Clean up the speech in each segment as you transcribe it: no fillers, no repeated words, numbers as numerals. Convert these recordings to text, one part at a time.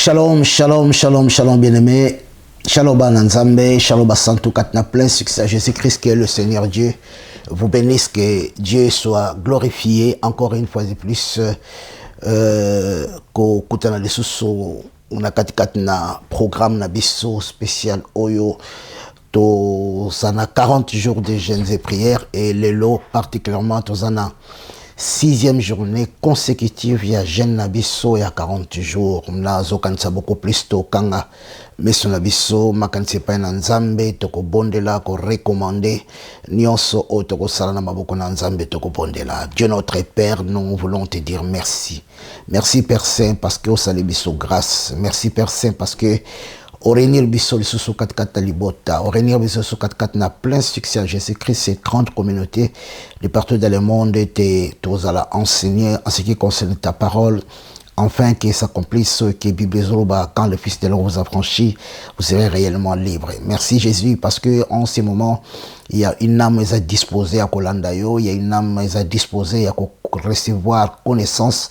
Shalom, shalom, shalom, shalom, bien-aimés. Shalom, Bananzambe, shalom, Santo Katna, plein succès à Jésus-Christ qui est le Seigneur Dieu. Vous bénisse, que Dieu soit glorifié encore une fois de plus. Kutana de Suso, on a katikatna programme na biso spécial Oyo. Ça a 40 jours de jeûnes et prières et les lots particulièrement, ça a 6e journée consécutive, il y a jeûne nabiso, il y a 40 jours. Nazo kanisa beaucoup plus to kanga meso nabiso makanise pa na nzambe toko bondela ko recommander nyonso o toko sala na maboko na nzambe toko bondela. Dieu notre Père, nous voulons te dire merci. Merci Père Saint parce que au salé biso grâce. Merci Père Saint parce que au réunir biso le sous 4 libota, au réunir biso sous 4 na plein succès à Jésus-Christ, ces 30 communautés de partout dans le monde étaient tous à la enseigner en ce qui concerne ta parole, afin que s'accomplisse ce que Bible Zoroba, quand le Fils de l'homme vous a franchi, vous serez réellement libre. Merci Jésus, parce que en ce moment, il y a une âme qui est disposée à Kolandayo, il y a une âme qui est disposée à recevoir connaissance,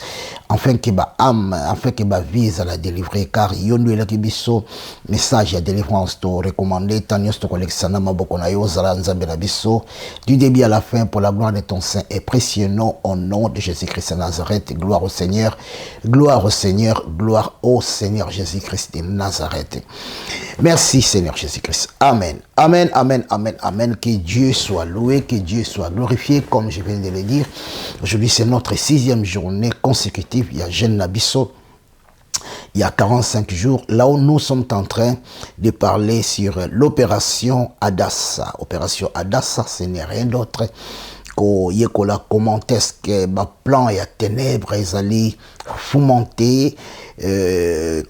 afin que ma âme, afin que ma vise à la délivrer, car il y a un message à délivrance, to recommander, tanios to collectionna ma bokonayo, zalanzambe la biso, du début à la fin, pour la gloire de ton Saint et précieux nom, au nom de Jésus-Christ de Nazareth, gloire au Seigneur, gloire au Seigneur, gloire au Seigneur Jésus-Christ de Nazareth. Merci Seigneur Jésus-Christ. Amen. Amen, amen, amen, amen. Que Dieu soit loué, que Dieu soit glorifié, comme je viens de le dire. Aujourd'hui, c'est notre 6e journée consécutive. Il y a Jeûne Nabiso. Il y a 45 jours, là où nous sommes en train de parler sur l'opération Adassa. Opération Adassa, ce n'est rien d'autre comment est-ce que ma plan et à ténèbres ils allaient fomenter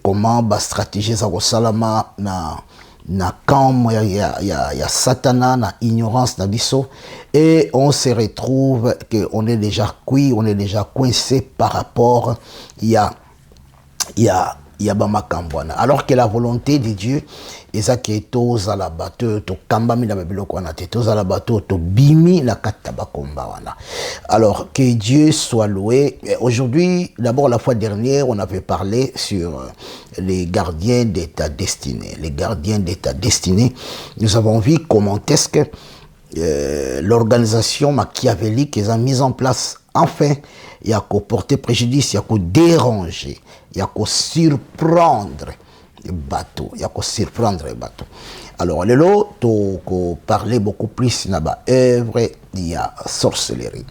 comment ma stratégie ça salama na camp ya satana na ignorance na biso et on se retrouve que on est déjà cuit, on est déjà coincé par rapport il y a Bamakambwana. Alors que la volonté de Dieu, et ça qui est tous à la bateau, to kambami na babilo kwana te, tous à la bateau, to bimi na katabakomba wana. Alors que Dieu soit loué. Aujourd'hui, d'abord la fois dernière, on avait parlé sur les gardiens de ta destinée. Les gardiens de ta destinée. Nous avons vu comment est-ce que l'organisation machiavélique qu'ils ont mise en place. Enfin, il y a qu'à porter préjudice, il y a qu'à déranger, il y a qu'à surprendre les bateaux, il y a qu'à surprendre les bateaux. Alors, les lots, tu parler beaucoup plus de l'œuvre, il y a sorcellerie.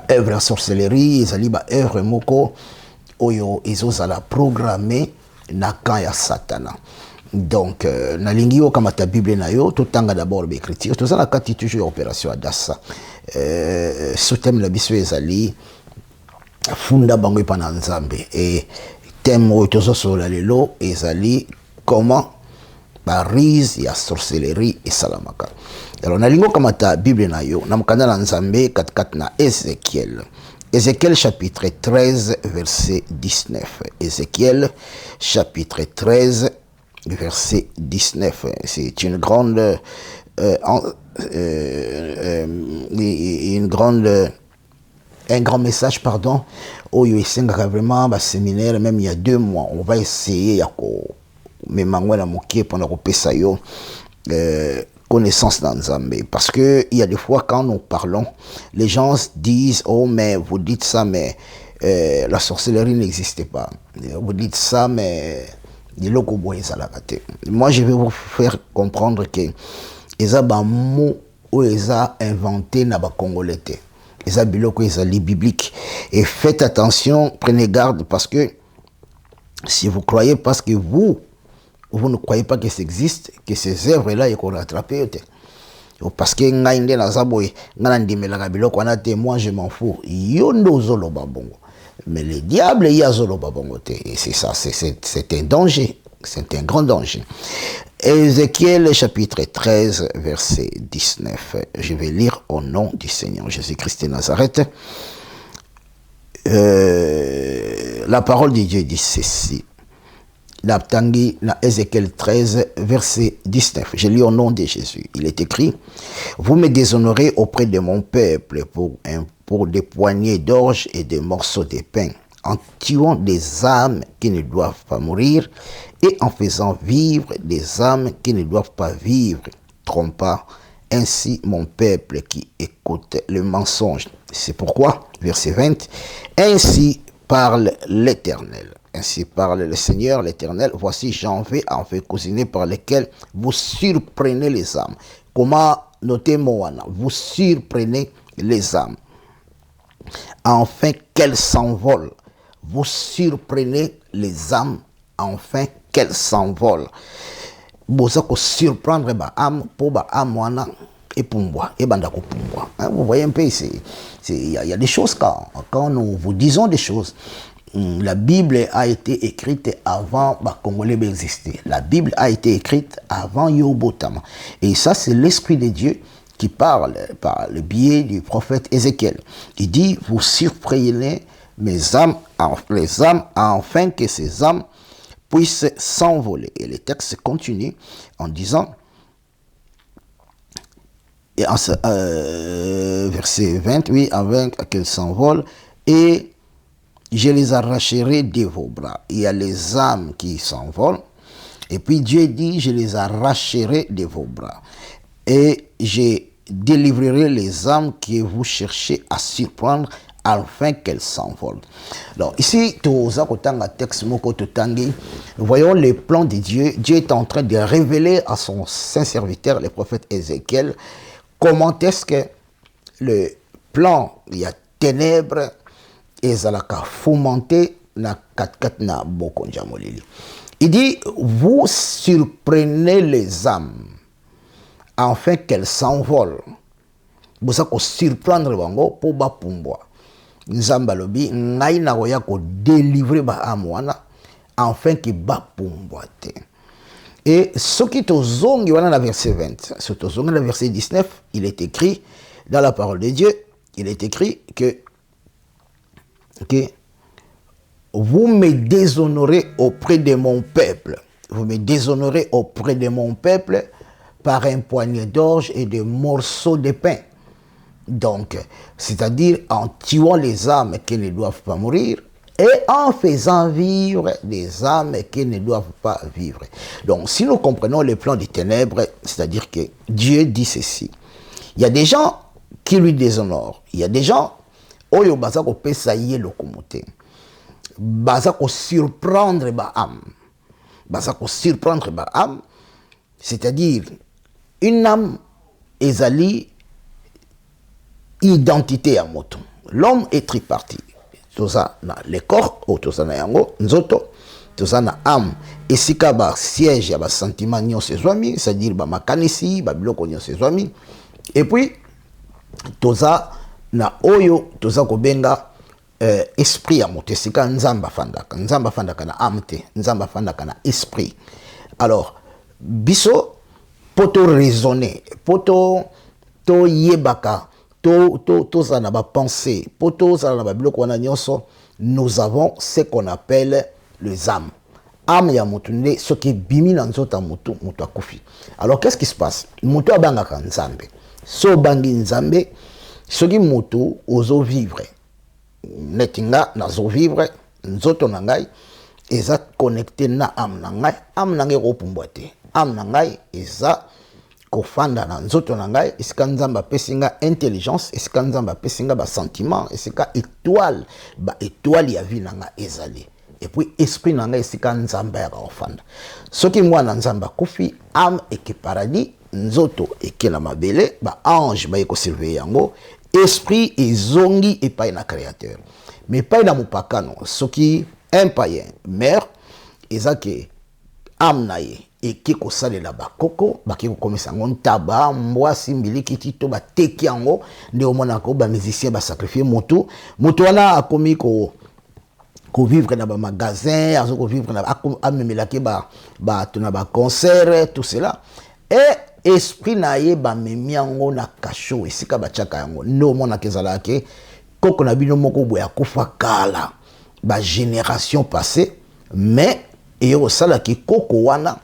L'œuvre à sorcellerie, ils ont œuvre moko, ils ont la programmer na quand il y a Satana. Donc, na lingio comme ta Bible na yo, tout temps d'abord l'écriture, tout ça la carte toujours opération Adassa. Ce thème la biso ezali funda bango pana nzambe et thème où tout ça sur la lelo ezali comment barise ya sorcellerie et salamaka. Alors na lingo comme ta Bible na yo, na mkanda na nzambe kat na Ézéchiel. Ézéchiel chapitre 13 verset 19. Ézéchiel chapitre 13 verset 19. C'est une grande un grand message, pardon, où il y a vraiment un séminaire, même il y a 2 mois, on va essayer connaissance dans Nzambe. Parce que il y a des fois quand nous parlons, les gens disent, oh mais vous dites ça, mais la sorcellerie n'existait pas. Vous dites ça, mais moi je vais vous faire comprendre que ils ont mot où ils ont inventé na ba congolais. Ils ont biloko ils ont les bibliques et faites attention, prenez garde parce que si vous croyez parce que vous ne croyez pas que ça existe, que ces œuvres là ils qu'on rattraper parce que ngainde na zaboy ngandimela biloko na te, moi je m'en fous. Yondo zolo babongo. Mais le diable il y a zolo babongo te et c'est ça, c'est un danger. C'est un grand danger. Ézéchiel chapitre 13 verset 19. Je vais lire au nom du Seigneur Jésus-Christ de Nazareth. La parole de Dieu dit ceci. La tangi na Ézéchiel 13 verset 19. Je lis au nom de Jésus. Il est écrit: vous me déshonorez auprès de mon peuple pour des poignées d'orge et des morceaux de pain. en tuant des âmes qui ne doivent pas mourir et en faisant vivre des âmes qui ne doivent pas vivre. Trompa ainsi mon peuple qui écoute le mensonge. C'est pourquoi, verset 20, ainsi parle l'Éternel. Ainsi parle le Seigneur, l'Éternel. Voici, j'en vais en fait cousiner par lesquels vous surprenez les âmes. Comment noter Moana? Vous surprenez les âmes. Enfin qu'elles s'envolent. Vous surprenez les âmes. Enfin qu'elles s'envolent. Vous surprendre ba âme pour ba âme Moana et Pumbwa et Bandako Pumbwa. Vous voyez un peu, il y a des choses quand nous vous disons des choses. La Bible a été écrite avant Congolais exister. La Bible a été écrite avant Yobotama. Et ça, c'est l'Esprit de Dieu qui parle par le biais du prophète Ézéchiel. Il dit, vous surprenez les âmes afin que ces âmes puissent s'envoler. Et le texte continue en disant, et verset 20, oui, afin qu'elles s'envolent, et je les arracherai de vos bras. Il y a les âmes qui s'envolent. Et puis Dieu dit, je les arracherai de vos bras. Et je délivrerai les âmes que vous cherchez à surprendre afin qu'elles s'envolent. Alors ici, nous voyons les plans de Dieu. Dieu est en train de révéler à son saint serviteur, le prophète Ézéchiel, comment est-ce que le plan, il y a ténèbres, et zalaka fomenté na katkat na bokonja molili. Il dit, vous surprenez les âmes afin qu'elles s'envolent. Vous savez surprendre bango pour ba pumbwa. Nzamba lobi ngai na koya ko délivrer ba amwana afin que ba pumbwa te. Et ce qui tozongi wana na verset 20, ce tozongi na verset 19, il est écrit dans la parole de Dieu, il est écrit que vous me déshonorez auprès de mon peuple. Vous me déshonorez auprès de mon peuple par un poignet d'orge et de morceaux de pain. Donc, c'est-à-dire en tuant les âmes qui ne doivent pas mourir et en faisant vivre des âmes qui ne doivent pas vivre. Donc, si nous comprenons les plans des ténèbres, c'est-à-dire que Dieu dit ceci. Il y a des gens qui lui déshonorent. Il y a des gens oyo baza ko pesa ye lokomote baza ko surprendre ba âme c'est-à-dire une âme ezali identité à moto. L'homme est tripartite. Toza na le corps ou toza na yango nzoto, toza na âme esika ba siège ya ba sentiment nyonso ezwami, c'est-à-dire ba makanisi ba biloko nyonso ezwami, et puis toza na oyo toza kobenga esprit ya moto esika nzamba fandaka na âme te, nzamba fandaka na esprit. Alors biso poto raisonner, poto to yebaka, to za na ba pensée, poto za na ba biloko wana nyonso, nous avons ce qu'on appelle les âmes. Âme ya moto nde soki bimi na nzota moto akufi. Alors qu'est-ce qui se passe? Moto abangaka nzambe. So bangi nzambe, soki moto ozo vivre. Netinga nazo vivre, nzoto na ngai eza connecté na âme na ngai, âme na ngai kopumbwa te. Âme na ngai eza kofanda na nzoto na ngai, esika nzamba pesinga intelligence, esika nzamba pesinga ba sentiment, esika étoile ya vie na ngai ezali. Et puis esprit na ngai esika nzamba ya kofanda. Soki mwana nzamba kufi, âme eke paradis, nzoto eke na mabele, ba ange ba eko surveiller yango, esprit ezongi epai na créateur. Mais pas na mupakano, soki un païen meurt, ezake âme na ye eke kosalela bakoko, baki kokomisa ngo ntaba, mbwasi, mbiliki tito bateki yango, nde omona ko ba musicien ba sacrifier moto wana akomi ko vivre dans un magasin, à vivre dans un concert, tout cela. Et esprit naïe ba memiango na kasho esika ba chaka yango. No mona kezala ke koko na bino moko boya kufa kala ba génération passée, mais et au sala ki koko wana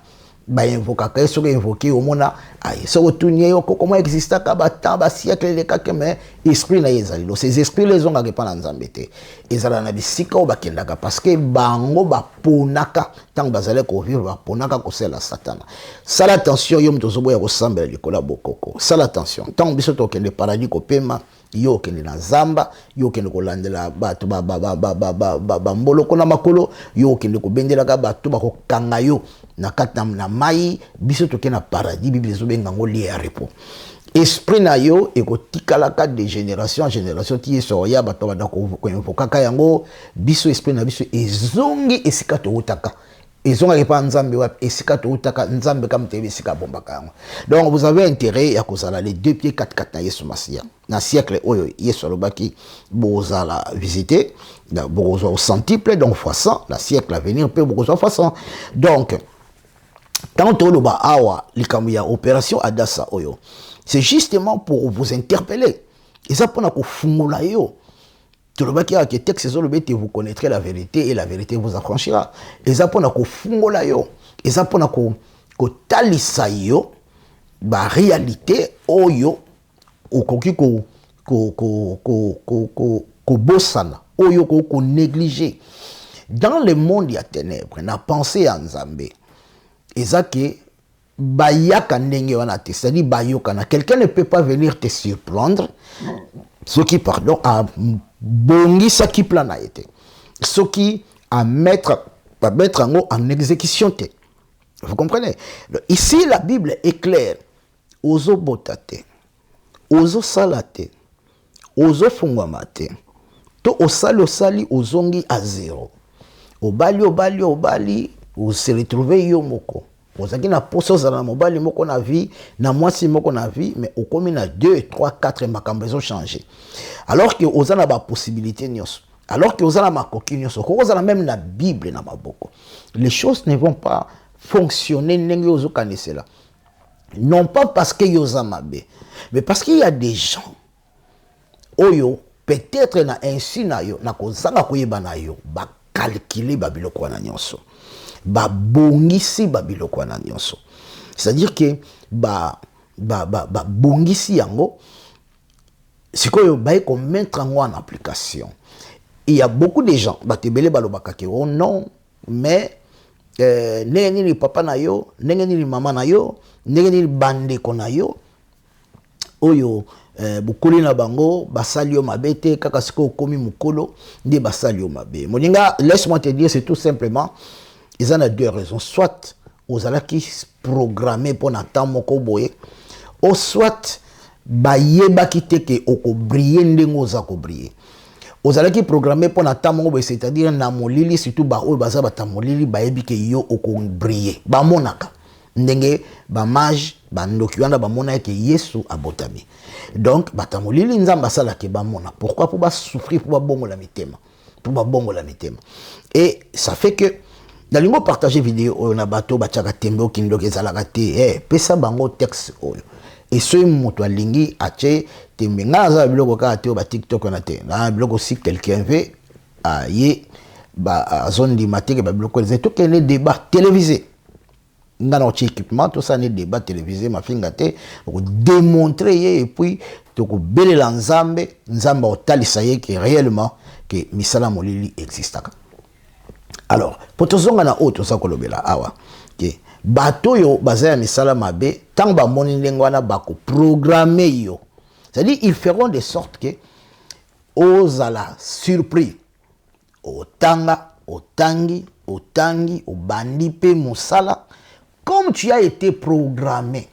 ba invoquer que ce que invoquer au mona ay so retourner comment exista ka ba temps ba siècle les ka mais esprit na yezali ces esprits les ont pas na nzambe te ezala na bisika o bakendaka parce que bango ba ponaka tant bazale ko vivre ba ponaka ko sela satana sala attention yo mtozo boya ko sambela likola bokoko sala attention tant biso to kende paradis ko pema yo kende na zamba yo kende ko landela bato ba mboloko na makolo yo kende ko bendela ka bato ba ko kanga yo na kata na mai biso to kende na paradis bible zo benga ngo lié à repos esprit na yo e ko tikalaka de génération en génération ti so ya bato ba ko invoka yango biso esprit na biso ezongi esika to utaka ezonga ke pa nzambe wa esika to utaka nzambe kam te esika bombaka yango donc vous avez intérêt ya kozala les deux pieds 4 na Yesu Masia na siècle oyo Yesu alobaki bozala visiter bozala au centuple donc fois 100 la siècle à venir peut bozala fois 100 donc tant on loba awa likambu ya opération Adassa oyo c'est justement pour vous interpeller et ça pour na ko fungula yo tout le monde qui a que texte sur le bête vous connaîtrez la vérité et la vérité vous affranchira et ça pour na ko fungola yo et ça pour na ko talisa yo ba réalité oyo okoki ko bosana oyo ko négliger dans le monde ya ténèbres na pensée en Nzambe et ça que bayaka ndenge wana te c'est-à-dire bayoka na quelqu'un ne peut pas venir te surprendre ce qui pardon a bongi ça qui plan a été ce qui à mettre en exécution te vous comprenez donc, ici la Bible est claire ozo botate ozo salate ozo fungwamate to osali ozongi à zéro obali vous se retrouvez yo moko ozaki na poso za na mobali moko na vie na mwasi moko na vie mais okomi na 2 3 4 makambo ont changé alors que ozana ba possibilité nyos alors que ozana makoki nyos ko ozana même na Bible na maboko les choses ne vont pas fonctionner ndenge ozo kanisela non pas parce que yoza mabe mais parce qu'il y a des gens oyo peut-être na ainsi na yo na kozanga koyeba na yo ba calculer ba biloko na nyonso ba bongisi ba biloko na nyonso c'est-à-dire que ba bongisi yango sikoyo ba ko mettre en application il y a beaucoup de gens ba tebele balobaka ke oh non mais ndenge ni papa na yo ndenge ni mama na yo ndenge ni bande ko na yo oyo bukuli na bango basali yo mabete kaka siko komi mukolo ndi basali yo mabe moninga laisse-moi te dire c'est tout simplement ils en a deux raisons soit aux alaki programmé pour n'attendre moko boye ou soit bayeba kiteke oko briller ndengo za ko briller aux alaki programmé pour n'attendre moko boye c'est-à-dire na molili surtout ba o baza batamolili bayebi ke yo oko briller ba monaka ndenge ba mage ba ndoki wana ba mona ke Yesu abotami donc batamolili nzamba sala ke ba mona pourquoi pour ba souffrir pour ba bongo la mitema et ça fait que dans le mot partager vidéo on a bateau bachaka tembo kindo kezalaka te pesa bango texte oyo et ce moto alingi ache tembenga za biloko ka te ba TikTok na te na biloko si quelqu'un veut aye ba zone di matike ba biloko les tout qu'un débat télévisé ngana ochi équipement tout ça ne débat télévisé ma finga te pour démontrer et puis to ko belela nzambe otalisa ye que réellement que misala molili existe. Alors, pour tout ça, on a autre ça kolobela awa. Que bateau yo bazaya misala mabe, tant ba moni lengwana bako programmer yo. C'est-à-dire ils feront de sorte que ozala surpris. Otanga, otangi, obandi pe musala comme tu as été programmé.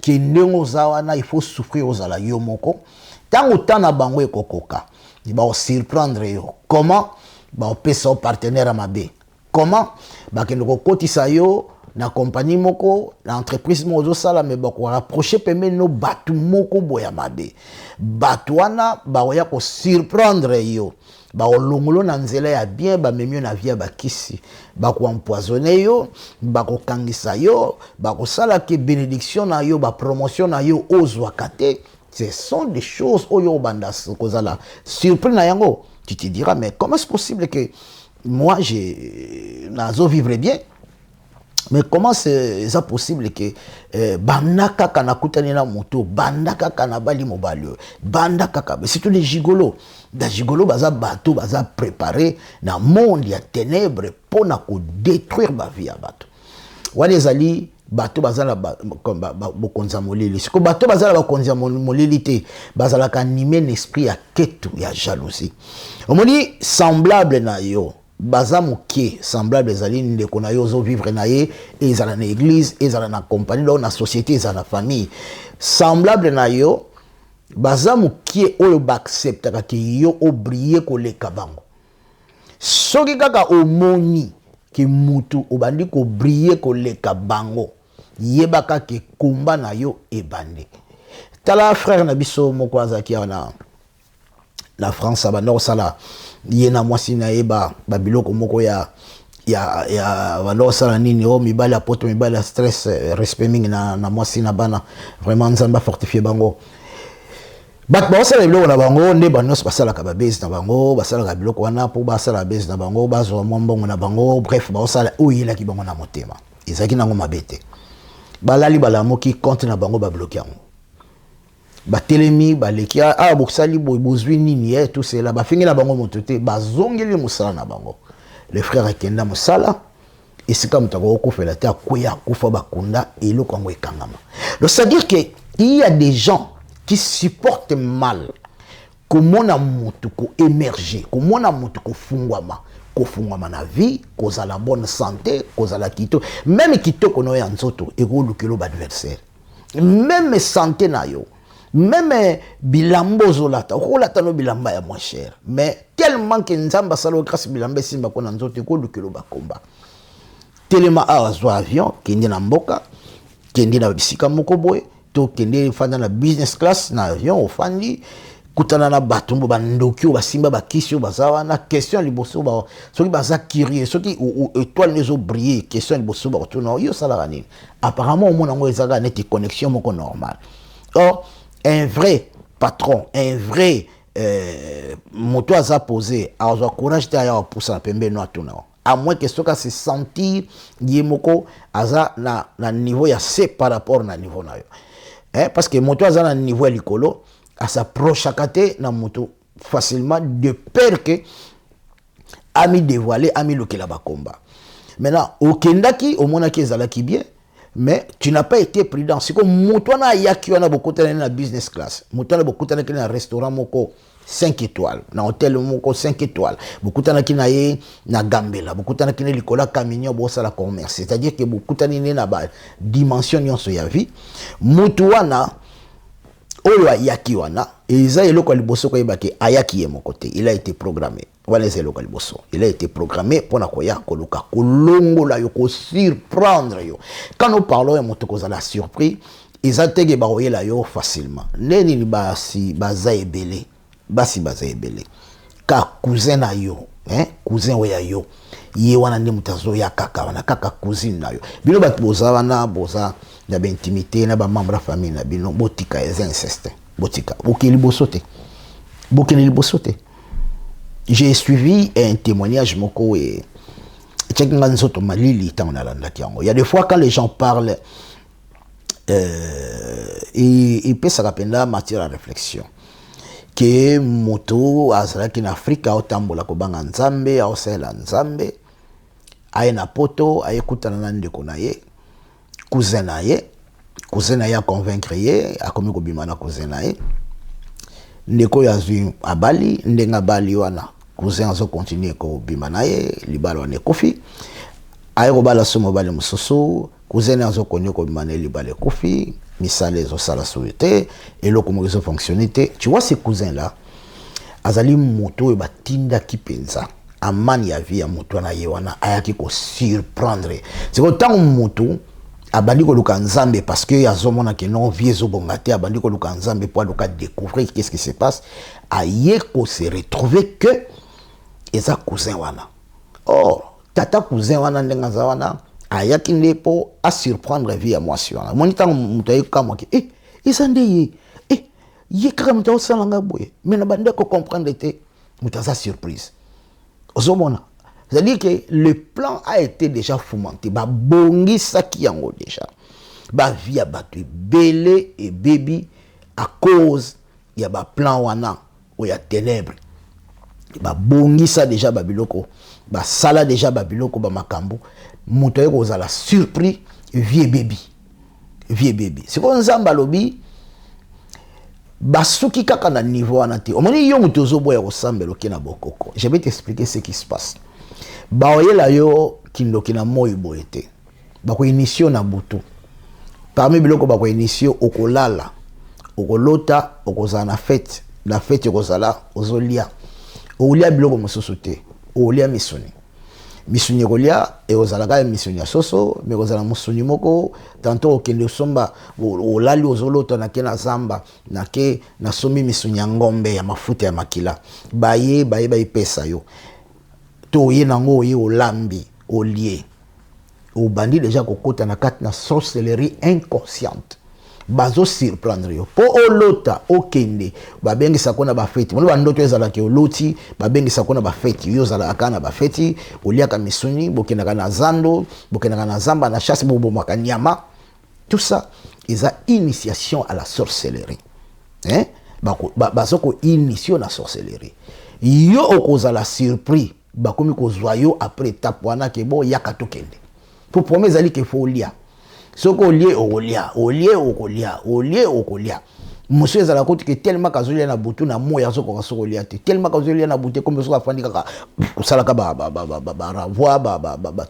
Que nengo zawana il faut souffrir ozala yo moko. Tant otana bango ekokoka. Il va surprendre yo. Comment ba opesa partenaire mabe comment ba ke ndoko kotisa yo na compagnie moko na entreprise mozo sala me ba ko rapprocher peme no batu moko boya mabe batwana ba oya ko surprendre yo ba olongolo na nzela ya bien ba memio na via ba kisi ba ko empoisonner yo ba ko kangisa yo ba ko sala ke bénédiction na yo ba promotion na yo ozwa kate ce sont des choses oyo bandas kozala surpris na yango. Tu te diras, mais comment est-ce possible que moi, nazo vivre bien? Mais comment c'est ça possible que bandaka kana kutani na moto, bandaka kana bali mobali, bandaka ka c'est tous les gigolos. Da gigolo baza bateau baza préparé na monde ya ténèbres pour na ko détruire ba vie ya bateau. Wale zali bateau baza la bokonza molili. Siko bateau baza la bokonza molili te, baza la animer l'esprit ya ketu ya jalousie. Omoni semblable na yo. Baza moké semblable ezali ndeko na yo zo vivre na ye ezala na église ezala na compagnie dans na société ezala na famille semblable na yo baza moké oyo ba accepta ka yo oblier ko leka bango soki kaka omoni ke mutu obandi ko briller ko leka bango yebaka ke komba na yo ebande tala frère na biso moko azaki na France abanda osala yena mwasi na yeba babiloko moko ya bando osala nini o mibali ya poto mibali ya stress respect mingi na mwasi na bana vraiment nzamba fortifier bango bat ba osala biloko na bango nde banyonso basalaka babezi na bango basalaka biloko wana po basala babezi na bango bazwa mwa mbongo na bango bref ba osala oyo yelaki bango na motema ezalaki nango mabe te balali balamoki compte na bango babloki yango batelemi balekia boksali bozwi nini tout cela bafingela bango motote bazongeli musala na bango le frère akenda musala esika mutako okufela te akoya kufa bakunda eloko yango ekangama donc c'est à dire que il y a des gens qui supportent mal komona mutu ko émerger komona mutu ko fungwama na vie kozala bonne santé kozala kito même kitoko no ya nzoto ekolukelo ba adversaire même santé na yo même bilambo zolata okolata no bilamba ya moins cher mais tellement que nzamba salo grâce bilamba simba kona nzoto ko lukelo ba komba telema azwa avion kende na mboka kende na bisika moko boy to kende fanda na business class na avion ofandi kutana na batumbo bandoki basimba bakisi bazawa na question liboso ba soki baza curieux soki étoile nezo briller question liboso ba tuna yo sala nini apparemment mon ngo ezaka net connexion moko normal or un vrai patron, un vrai moto à poser, à avoir courage d'aller pour ça, à moins que ce cas se sentir yemoko aza na niveau ya C par rapport na niveau na yo. Parce que moto aza na niveau likolo, à s'approche à côté na moto facilement de peur que ami dévoilé, ami lokela ba combat. Maintenant, au kendaki, au monaki ezalaki bien. Mais tu n'as pas été prudent. C'est comme Moutouana Yaki, on a beaucoup de dans la business class. Moutouana beaucoup de dans un restaurant moko 5 étoiles, dans un hôtel moko 5 étoiles. Beaucoup de dans na Gambela, beaucoup de dans Nicolas Camignon bossa la commerce. C'est-à-dire que beaucoup de dans na ba dimension yon so ya vie. Moutouana oyo Yaki wana, et ils a eloko liboso ko yebake ayaki ye mon côté. Il a été programmé. Voilà c'est local bosso. Il a été programmé pour na koya koluka kolongo la yo ko surprendre yo. Quand nous parlons de motoko za la surprise, ils a tege ba la yo facilement. Neni ni basi baza ebele. Basi baza ebele. Ka cousin na yo, cousin oya yo. Ye wana ndi mutazo ya kaka wana kaka cousine na yo. Bino bat boza wana boza na ba intimité na ba membre famille na bino botika ez inceste. Botika. Bokeli bosote. Bokeli bosote. J'ai suivi un témoignage moko et il y a des fois quand les gens parlent et peut se rappeler la matière à réflexion que moto azalaki na Afrika otambola ko banga nzambe aosela nzambe aina poto ayekutana na ndeko na ye cousin na ye a convaincre ye akomi ko bimana cousin na ye ndeko yazwi abali ndenga bali wana cousin azo continuer ko bimana ye libalo ane kofi ayeko bala somo bale musoso cousin azo konyo ko bimana libale kofi misale zo sala souete et lo comment ils fonctionner. Tu vois ces cousins là azali moto e batinda kipenza amani ya vie ya moto na ye wana ayaki ko surprendre c'est autant moto abandi ko luka nzambe parce que azomona que non vie zo bongate abandi ko luka nzambe pour luka découvrir qu'est-ce qui se passe ayeko se retrouver que eza cousin wana tata cousin wana ndenga za wana ayaki ndepo a surprendre vie ya mwasi wana monita mutaye kama ke eza ndeye ye kaka mutaye salanga boye mais na bande ko comprendre te mutaza surprise ozomona C'est-à-dire que le plan a été déjà fomenté. Ba bongi saki yango déjà. Ba via batu belé et baby à cause il y a ba plan wana où il y a ténèbres. Ba bongi ça déjà babiloko. Ba sala déjà babiloko ba makambo. Muto yeko zala surpris vieux baby. Vieux baby. C'est comme nzamba lobi basuki kaka na niveau wana te. Omoni yo muto zo boya ko sambelo kena bokoko. Je vais t'expliquer ce qui se passe. Baoyela yo kindoki na moyi boyete. Bako initio na butu. Parmi biloko bako initio okolala. Okolota okozala na fête. La fête okozala ozolia. Olia biloko mosusu te. Olia misuni. Misuni kolia e ozalaka misuni ya soso, me kozala musuni moko tanto okende somba olali ozolota na ke na zamba na ke na somi misuni ya ngombe ya mafuta ya makila. Baye pesa yo. To ye nango ye olambi olie. Obandi déjà kokota na kati na sorcellerie inconsciente. Bazo surprendre yo. Po olota okende babengi sakona ba fête. Moni bandoto ezala ke oloti babengi sakona ba fête. Yo zala akana ba fête, oliaka misuni, bokenda na zando, bokenda na zamba na chasse bobo makanyama. Tout ça est initiation à la sorcellerie. Hein? Bazoko initiation à la sorcellerie. Yo okozala surpris bakomi kozwa yo après étape wana ke bo yaka tokende. Pour premier zali ke fo lia. Soko olie okolia. Monsieur ezala koti ke tellement kazolia na butu na moya soko soko lia te. Tellement kazolia na butu comme soko afandi kaka salaka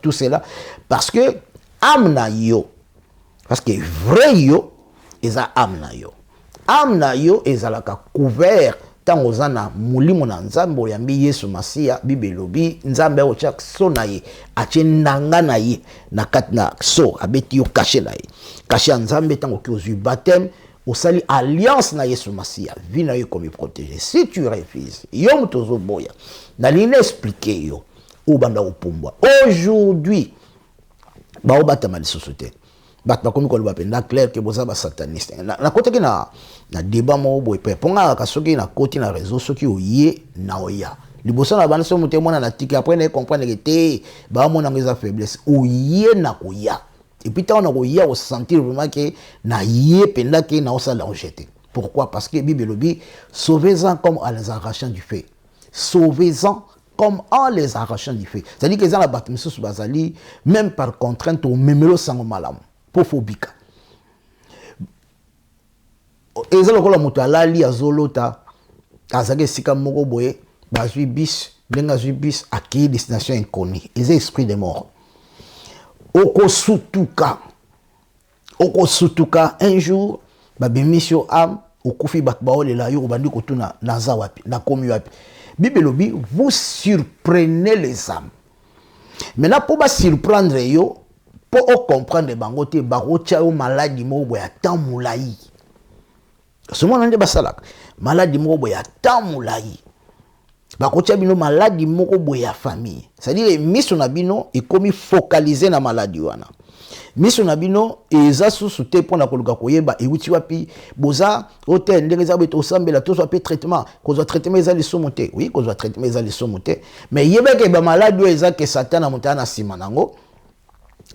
tout cela parce que amna yo. Parce que vrai yo eza amna yo. Amna yo ezalaka couvert tango zana mulimo na nzambe oyambi Yesu Masia bibelobi nzambe o chak so na ye ache nanga na ye na kat na so abeti yo caché na ye caché nzambe tango ki ozui baptême osali alliance na Yesu Masia vina yo comme protéger si tu refuses yo mutozo boya na line expliquer yo o banda opombwa aujourd'hui ba obata mali société bat ba komi ko loba penda clair que boza ba sataniste na côté que na débat mo boy pe ponga ka soki na côté na réseau soki oye na oya liboso na bana so muté mona na tiki après na comprendre que te ba mona ngeza faiblesse oye na koya et puis tant na koya o sentir vraiment que na yé penda que na osala jeter. Pourquoi? Parce que Bible dit sauvez-en comme en les arrachant du feu. Sauvez-en comme en les arrachant du feu. C'est-à-dire que les gens la battent sous bazali même par contrainte au memelo sango malam. Pofobika. Eza lokola mutu alali azolota azake sika moko boye bazui bis benga zui bis aki destination inconnue. Eza esprit de mort. Okosutuka un jour babimisio am okufi bakbaole la yo bandi kotuna naza wapi na komi wapi. Bible lobi vous surprenez les âmes. Maintenant pour ba surprendre yo pour comprendre bangote barocha o maladie mo boya tamulai. Ce moment nde basalak maladie mo boya tamulai. Bakocha bino maladie mo boya famille. C'est-à-dire miso na bino e komi focaliser na maladie wana. Miso na bino eza susu te pona koluka koyeba e wuti wapi boza hotel ndenge za beto sambela to so pe traitement ko zo traitement eza lisomote. Oui, ko zo traitement eza lisomote. Mais yebeke ba maladie eza ke satana mutana sima nango.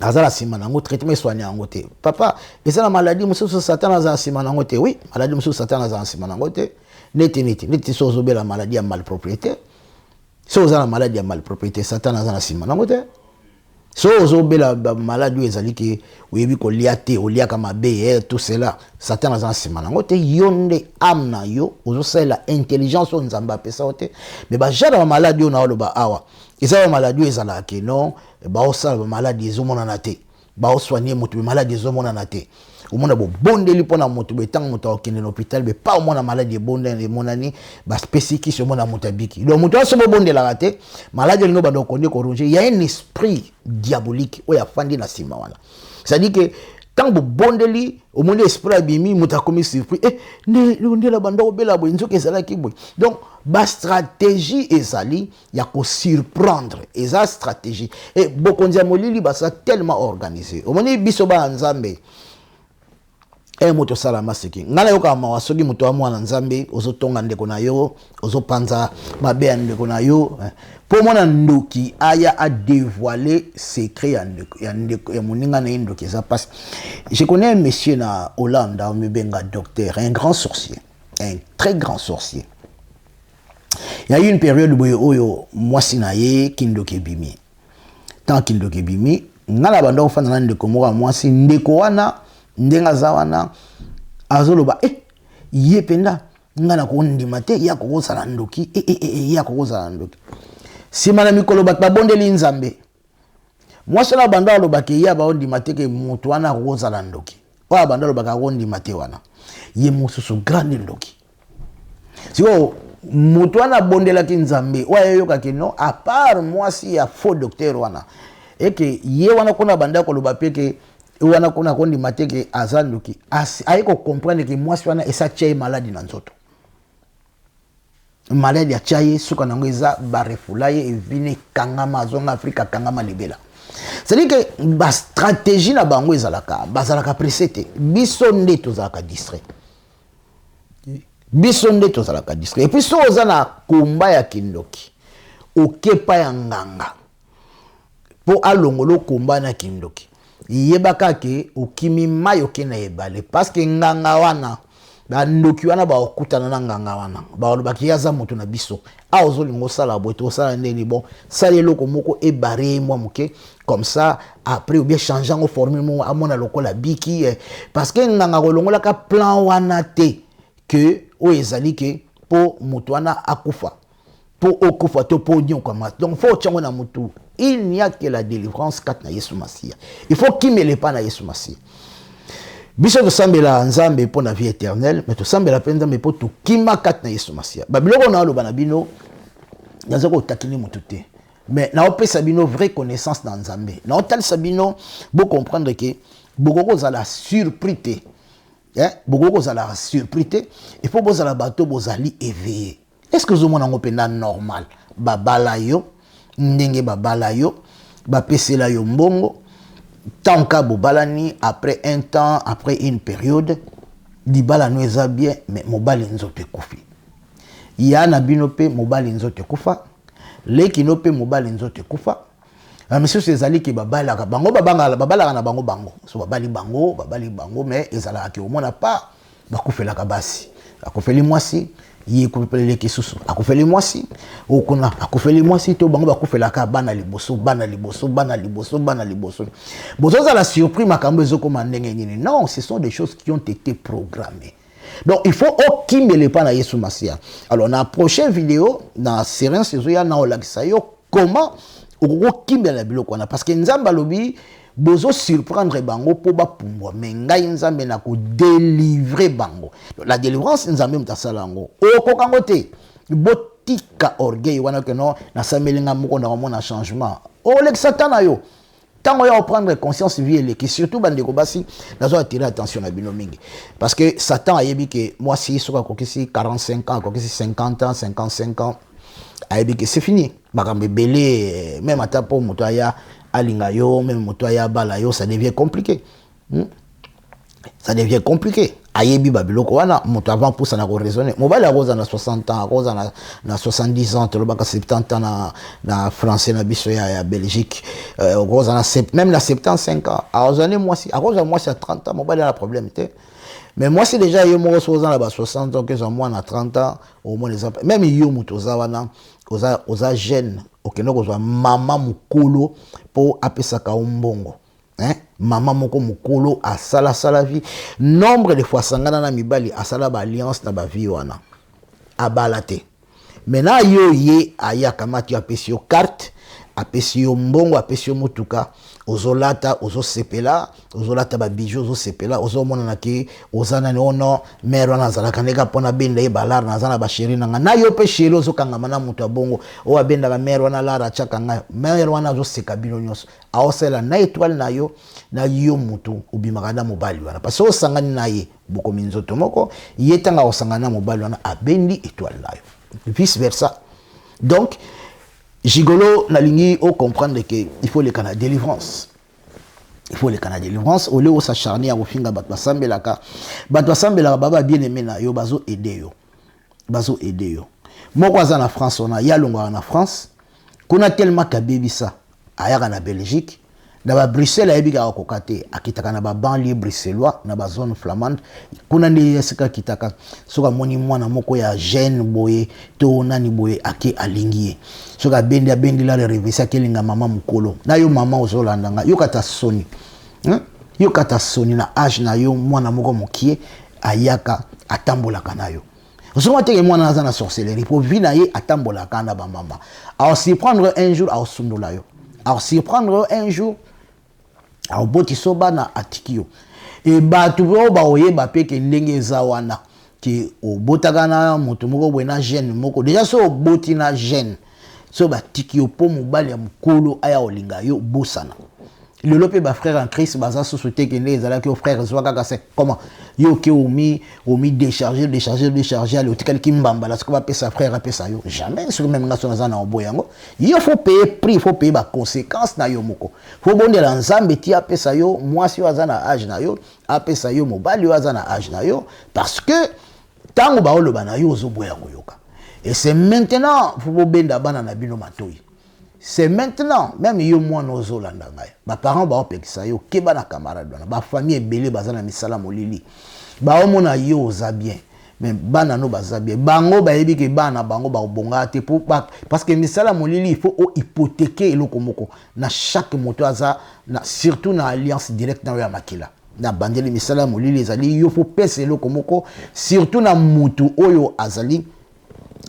Azala sima nango traitement soigné yango te. Papa, eza la maladie mususu satana za sima nango te. Oui, maladie mususu satana za sima nango te. Neti sozo be la maladie à malpropriété. Sozo la maladie à malpropriété satana za sima nango te. Sozo be la maladie ezali ki oyebi ko liate olia kama be tout cela satana za sima nango te yonde amna yo ozo sala intelligence on nzamba pesa ote. Mais ba jara maladie on a lo ba awa. Eza maladie ezala ke non ba osala maladie ezomona na te ba oswanier moto maladie ezomona na te omona bo bondeli pona moto betang moto okende na hôpital be pa omona maladie bondeli monani ba spécifique sur mona motabiki donc moto aso bo bondela te maladie ngo ba donc on ko ronger il y a un esprit diabolique o ya fandi na sima wana ça dit que tant bo bondeli au monde esprit abimi moto akomi surpris ne la banda obela bo nzoke ezala ki boy donc ba stratégie ezali ya ko surprendre eza stratégie et bokondia molili ba ça tellement organisé au monde biso ba nzambe moto sala maseki ngala yoka mawa soki moto wa mwana nzambe ozotonga ndeko na yo ozopanza mabe ya ndeko na yo po mwana ndoki aya a dévoiler secret ya moninga na ndoki ça passe. Je connais un monsieur na Hollande on me benga docteur, un grand sorcier, un très grand sorcier. Il y a eu une période où oyo mwasi na ye kindoki bimi tant kindoki bimi ngala banda ofana na ndeko moka mwasi ndeko wana ndenga zawana azoloba ye penda ngana ko ndima te ya ko sala ndoki ya ko sala ndoki simana mikolo bat babondeli nzambe mwasi na banda loba ke ya ba ndima te ke mutu wana ko sala ndoki wa banda loba ka ndima te wana ye mususu grande ndoki sio mutu wana bondela ki nzambe wa yoka ke non à part mwasi ya faux docteur wana eke ye wana kuna banda ko loba peke wana kuna kondi mateke azanduki aiko comprendre que moi wana esa tchai maladie na nzoto maladie ya tchai suka nango eza barefulaye evine kangama zonga Afrika kangama libela. C'est-à-dire que ba stratégie na bango ezalaka bazalaka pressé biso nde tozalaka distrait et puis so ozana komba ya kindoki okepa ya nganga po alongolo komba na kindoki yebaka ke okimi mayo ke na ebale parce que nganga wana ba ndoki wana ba okutana na nganga wana ba olobaki yaza moto na biso a ozolingo sala boto sala ndeni bon sala eloko moko ebare moi moke comme ça après ou bien changer en formule mo amona lokola biki parce que nganga kolongola ka plan wana te que o ezali ke po moto wana akufa po okufa to po nyon comme donc faut tchango na moto. Il n'y a que la délivrance kat na Yesu Masia. Il faut qu'il me le pas na Yesu Masia. Biso to sambela nzambe pour la vie éternelle, mais to sambela penza me pour to kima kat na Yesu Masia. Babiloko na lo banabino yazoko takini mutute. Mais na opesa bino vraie connaissance dans nzambe. Na otal sabino bo comprendre que bokoko za la surprise. Bokoko za la surprise. Il faut bo za la bateau bozali éveillé. Est-ce que zo mona ngopenda normal? Babala yo ndenge babala yo bapesela yo mbongo tanka bobalani après un temps après une période libala no eza bien mais mobali nzoto ekufi ya na bino pe mobali nzoto ekufa leki no pe mobali nzoto ekufa monsieur ezali ke babala bango babala na bango so babali bango mais ezala ke omona pa bakufela ka basi akufeli mwasi yi kupelele kisusu akufeli mwasi okuna akufeli mwasi to bango bakufela ka bana liboso bozoza la surprise makambo ezokoma ndenge nini. Non, ce sont des choses qui ont été programmées. Donc il faut okimele pa na Yesu Masia. Alors na prochaine vidéo na séance ezoya na olakisa yo comment okimela biloko na parce que nzamba lobi bozo surprendre bango po ba pumbwa mais ngai nzambe na ko délivrer bango. La délivrance nzambe mtasalango okokango te botika orgueil wana que non na samelinga moko na mona changement olek satana yo tango ya prendre conscience vie que surtout bande ko basi nazo attirer attention na bino mingi parce que Satan a yebi que moi si soka kokisi 45 ans kokisi 50 ans 55 ans a yebi que c'est fini bakambe belé même ata po moto ya alinga yo même moto ya bala yo ça devient compliqué. Ça devient compliqué. Ayebi babiloko wana moto avant pour ça na ko raisonner mobile a na 60 ans a na 70 ans to baka 70 ans na français na biso ya Belgique roza na même na 75 ans a ozane moi si a roza moi c'est 30 ans mobile a problème té mais moi c'est déjà yo mo so na ba 60 ans que ça moi na 30 ans au moins les même yo moto za wana oza jeune okeno ko mama mukolo po apesa ka umbongo. Maman moko mukolo a sala vie nombre de fois sangana na mibali a sala ba alliance na ba vie wana abalate mena yo ye aya kamati apesi yo carte apesi yo mbongo apesi yo mutuka ozolata ozosepela ozolata ba bijoux ozosepela ozomona na ki ozana ono mère wana zalaka ndeka pona benda ye balar na zana ba chéri nanga na yo pe chéri ozokanga mana mutu abongo o abenda ba mère wana lara chaka nga mère wana ozoseka bino nyonso aosela na étoile na yo mutu ubimaka na mobali wana parce que osangani na ye bokomi nzoto moko yetanga osangana mobali wana abendi étoile na yo vice versa. Donc Gigolo nalingi au comprendre que il faut les canaux délivrance. Il faut les canaux de délivrance. Au lieu où s'acharner à refinga batwa sambelaka. Batwa sambelaka baba bien aimé na yo bazo aider yo. Bazo aider yo. Moi quoi en France on a yalonga en France. Qu'on a tellement kabibi ça. Ayaka na Belgique. Dans Bruxelles a ebiga okokate akitaka na ba banlieue bruxellois na ba zone flamande. Kuna ndi yesika kitaka soka moni mwana moko ya jeune boye to nani boye ake alingie. Soka bendi la revisa kelinga mama mukolo. Na yo mama ozolandanga yo kata soni. Yo kata soni na âge na yo mwana moko mokie ayaka atambolaka na yo. Osoma teke mwana naza na sorcellerie pour vina ye atambolaka na ba mama. Alors s'y prendre un jour à sundola yo. Alors s'y prendre un jour au botisoba na atikio. Et batu ba oyeba pe ke ndenge za wana ki obotaka na moto moko bwena jeune moko déjà so oboti na jeune so ba tikio po mobali ya mukolo aya olinga yo bosana. Le lope ba frère en Christ baza société ke ndenge zala ki o frère zwaka ka c'est comment yo ke omi décharger ali otikali kimbamba la ko ba pesa frère pesa yo jamais sur même ngaso na zana oboyango il faut payer prix, il faut payer ba conséquences na yo moko faut bondela nzambe ti apesa yo mwasi yo azana âge na yo apesa yo mobali yo azana âge na yo parce que tango ba oloba na yo ozoboyango yoka et c'est maintenant faut benda bana na bino matoi. C'est maintenant, même yo moi nozo landanga. Ba parents ba opekisa yo keba na camarade na ba famille ebele bazana misala molili. Ba omona yo za bien. Mais bana no baza bien. Bango ba yebi ke bana bango ba obonga te pour parce que misala molili il faut hypothéquer eloko moko na chaque moto aza na surtout na alliance directe na ya makila. Na bandeli misala molili ezali yo faut pesa eloko moko surtout na mutu oyo azali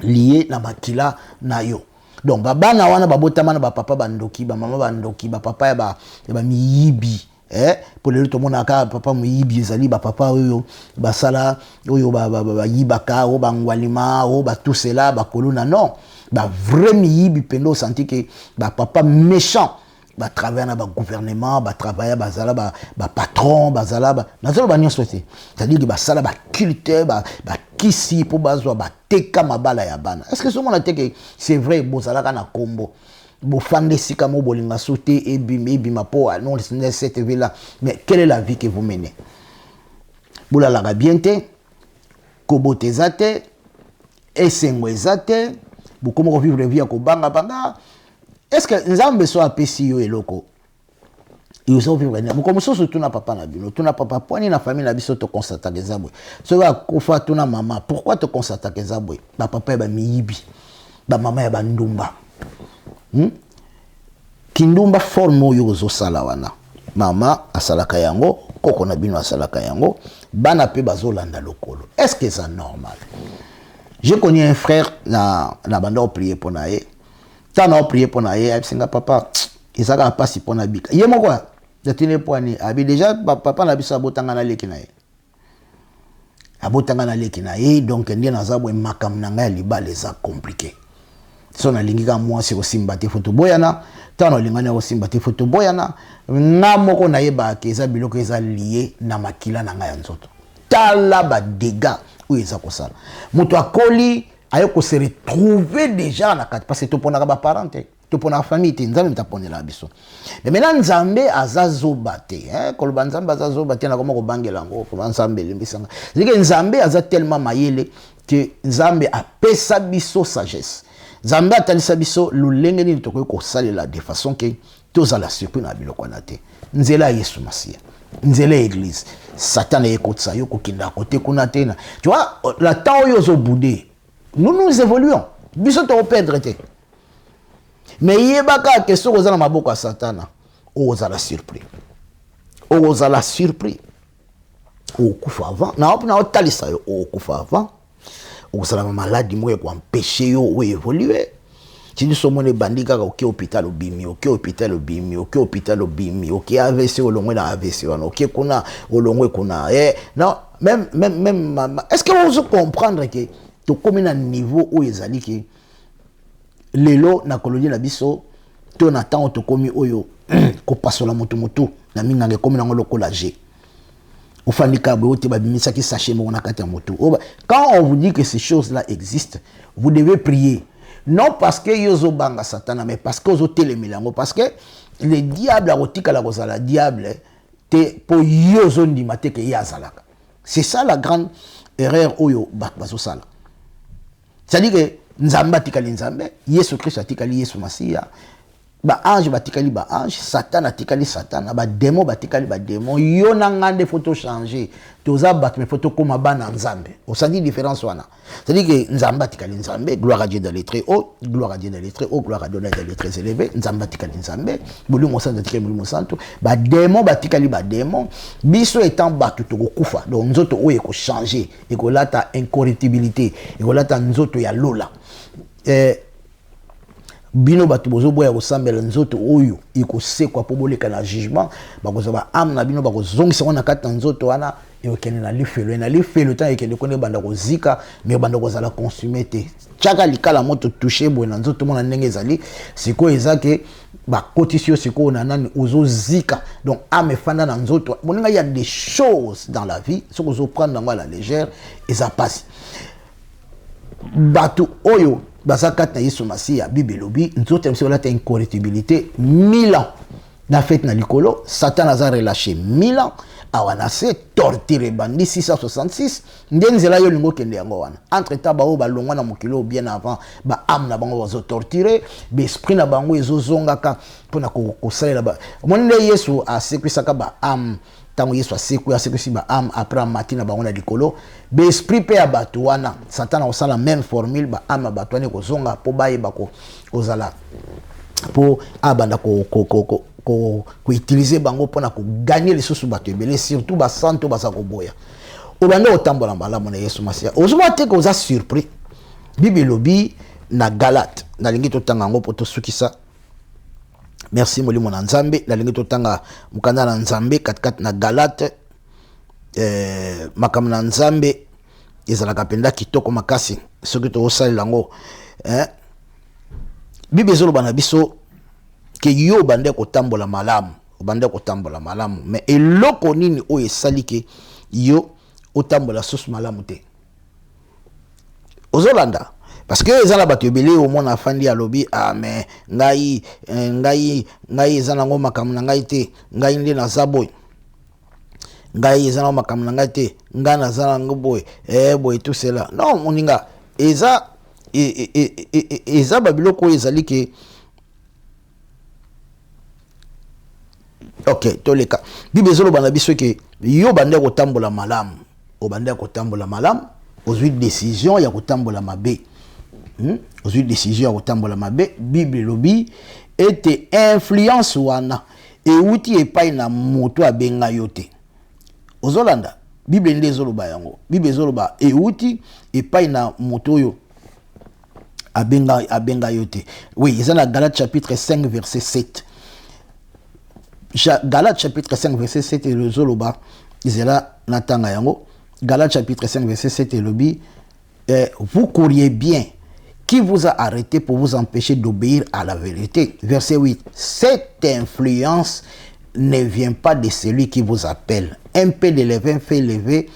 lié na makila na yo. Donc bana wana babotama na papa bandoki ba mama bandoki ba papa ya ba miyibi pour le tout monde aka papa miyibi ezali ba papa oyo basala oyo ba yibaka o bangwalima o ba tout cela ba kolona non ba vrai miyibi pendo senti que ba papa méchant ba travailler na ba gouvernement ba travailler bazala ba patron bazala ba nazalo ba nyonso te c'est-à-dire que basala ba culte ba kisi pour bazwa ba teka mabala ya bana est-ce que ce monde a que c'est vrai bozala kana kombo bo fande sika mo bolinga sauter et bima po non cette vie là mais quelle est la vie que vous menez boula la bien te kobotezate esengwezate bo comment vivre vie ko banga banga. Est-ce que nzambe so apesi yo eloko yo so vivre na comme so surtout na papa na bino tu na papa poni na famille na biso to constate que zabwe so va kofa tu na maman pourquoi te constate que zabwe ba papa ba miyibi ba mama ya bandumba kindumba forme yo zo sala wana mama asalaka yango koko na bino asalaka yango bana pe bazolanda lokolo est-ce que c'est normal? Je connais un frère na bando prier pour nae. Tant on prié pour naïe, singa papa, il s'est pas si pour nabika. Yé mo quoi? Je tenais pour ni. Abi déjà papa na biso abotanga na leki naïe. Abotanga na leki naïe, donc ndi na zabwe makam na ngai liba les a compliqué. So na lingika moi c'est aussi mbate photo boyana, tant on lingana aussi mbate photo boyana, na moko na yeba ke za biloko eza lié na makila na ngai nzoto. Tala ba dégâts ou eza ko sala. Muto akoli ayo ko se retrouver déjà na parce que to pona ba parenté to pona famille te nzambe mtapone la biso mais maintenant nzambe azazo bate ko lo nzambe azazo bate na komo ko bangela ngo ko nzambe limbisanga zike nzambe aza tellement mayele que nzambe apesa biso sagesse nzambe atalisa biso lulenge ni to ko salela de façon que toza la surprise na biloko na te nzela Yesu Masia nzela église Satan ekotsa yo ko kinda côté kuna tena tu vois la temps yo zo boudé. Nous évoluons. Biso to perdre te. Mais yebaka que so kozala maboko ya Satana, ozala surpris. Ozala surpris. Okufa avant, na otalisa yo okufa avant. Ozala maladie mo ko empêcher yo ou évoluer. Si nous sommes les bandits qui au hôpital au bimi, au hôpital au bimi, au hôpital au bimi, au AVC au long dans AVC, au kuna au long kuna. Non, même est-ce que vous comprendre que to comme un niveau où ils allaient que lelo na colonie la biso to na temps to komi oyo ko pasola moto na minga nge comme na ngolo la G au fanika bo te ba bimisa ki sachet mo na kata moto. Quand on vous dit que ces choses là existent, vous devez prier. Non parce que yozo banga satana mais parce que yozo telemelango parce que le diable a rotika la kozala diable te po yozo ndimate ke yazalaka. C'est ça la grande erreur oyo bazo sala. C'est-à-dire que nzamba tikali nzambe, Yesu Christ atikali Yesu Masiya, ba ange batikali ba ange, Satan atikali Satan, ba démon batikali ba démon, yo na ngande photo changer, toza bat me photo koma bana nzambe. On s'en dit différence wana. C'est-à-dire que nzamba tikali nzambe, gloire à Dieu dans les très hauts, gloire à Dieu dans les très hauts, gloire à Dieu dans les très élevés, nzamba tikali nzambe, bulu mo santo tikali bulu mo santo, ba démon batikali ba démon, biso étant batu to kufa. Donc nzoto oye ko changer, et ko lata incorruptibilité, et ko lata nzoto ya lola. Bino batu bozo boya ko sambela nzoto oyo iko sekwa po boleka na jugement bakoza ba amna bino bakozongisa na kata nzoto wana e okene na lifelo ta ekende kone banda ko zika me banda ko zala consumer te chaka likala moto toucher bo na nzoto mona ndenge ezali siko ezake ba kotisio siko na nani ozo zika. Donc ame fanda na nzoto moninga il y a des choses dans la vie ce que zo prendre dans la légère et ça passe batu oyo basakat na Yesu Masiya Bible lobi nzoto mse wala ta incorruptibilité 1000 ans na fête na likolo Satan a relâché 1000 ans awana se torturé bandi 666 ndenzela yo lingo kende yango wana entre temps ba o balongwa na mokilo bien avant ba âme na bango bazo torturer be esprit na bango ezozongaka pona ko salela ba monende Yesu a sekwisaka ba âme tango Yesu asekwisi ba âme après matina bango na likolo be esprit pe ya bato wana Satan osala même formule ba âme bato wana kozonga po baye bako ozala po abanda ko utiliser bango pona ko gagner les sous bato ebele surtout ba santo ba sako boya obanda otambola malamu na Yesu Masiya ozoma te ko za surpris Bible lobi na Galate na lingi totanga ngo poto sukisa. Merci molimo na nzambe la lingi totanga mukanda na nzambe kat na Galate makam na nzambe ezala kapenda kitoko makasi soki to osali lango Bible zolo bana biso ke yo bande ko tambola malamu mais eloko nini o esali ke yo otambola sus malamu te ozolanda. Parce que les gens battu belé au monde afandi à lobby ah mais ngai ezanango makamna ngai te ngai ndi na zaboy ngai ezanango makamna ngai te ngana zanango boy boy tout cela non moninga eza babiloko ezali ke ok toleka bibezolo bana biso ke yo bande ko tambola malamu o bande ko tambola malamu ozwi décision ya ko tambola mabe. Aujourd'hui décision au tambola mabe Bible lobi était influence wana et outi e pa na moto abenga yote ozolanda Bible ndezoloba yango Bible zoloba e outi e pa na moto yo abenga yote. Oui, ils ont la Galates chapitre 5 verset 7. Galates chapitre 5 verset 7 et le zoloba ils ont là natanga yango Galates chapitre 5 verset 7 et lobi vous couriez bien. Qui vous a arrêté pour vous empêcher d'obéir à la vérité? Verset 8. Cette influence ne vient pas de celui qui vous appelle. Un peu de levain fait lever